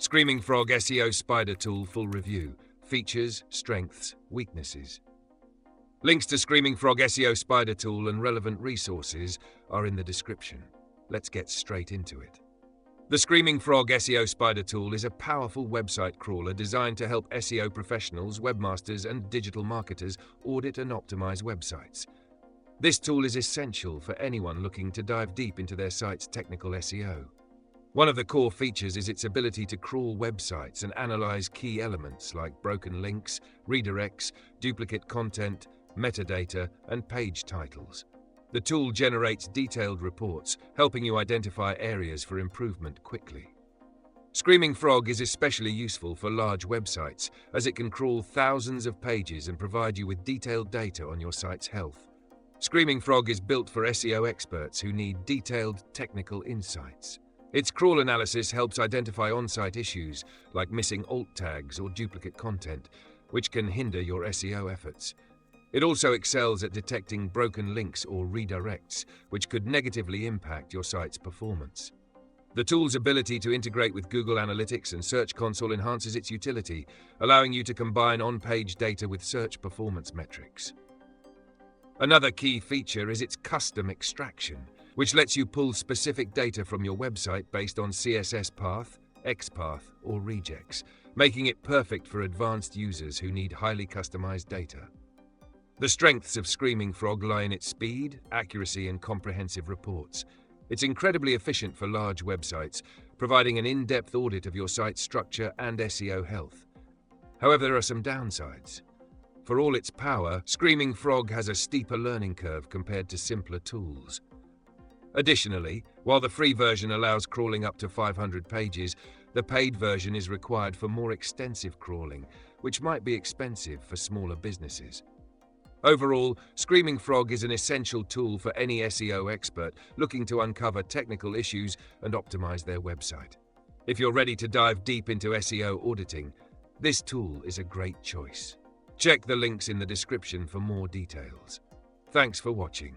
Screaming Frog SEO Spider Tool Full Review. Features, Strengths, Weaknesses. Links to Screaming Frog SEO Spider Tool and relevant resources are in the description. Let's get straight into it. The Screaming Frog SEO Spider Tool is a powerful website crawler designed to help SEO professionals, webmasters, and digital marketers audit and optimize websites. This tool is essential for anyone looking to dive deep into their site's technical SEO. One of the core features is its ability to crawl websites and analyze key elements like broken links, redirects, duplicate content, metadata, and page titles. The tool generates detailed reports, helping you identify areas for improvement quickly. Screaming Frog is especially useful for large websites, as it can crawl thousands of pages and provide you with detailed data on your site's health. Screaming Frog is built for SEO experts who need detailed technical insights. Its crawl analysis helps identify on-site issues like missing alt tags or duplicate content, which can hinder your SEO efforts. It also excels at detecting broken links or redirects, which could negatively impact your site's performance. The tool's ability to integrate with Google Analytics and Search Console enhances its utility, allowing you to combine on-page data with search performance metrics. Another key feature is its custom extraction, which lets you pull specific data from your website based on CSS path, XPath, or regex, making it perfect for advanced users who need highly customized data. The strengths of Screaming Frog lie in its speed, accuracy, and comprehensive reports. It's incredibly efficient for large websites, providing an in-depth audit of your site's structure and SEO health. However, there are some downsides. For all its power, Screaming Frog has a steeper learning curve compared to simpler tools. Additionally, while the free version allows crawling up to 500 pages, the paid version is required for more extensive crawling, which might be expensive for smaller businesses. Overall, Screaming Frog is an essential tool for any SEO expert looking to uncover technical issues and optimize their website. If you're ready to dive deep into SEO auditing, this tool is a great choice. Check the links in the description for more details. Thanks for watching.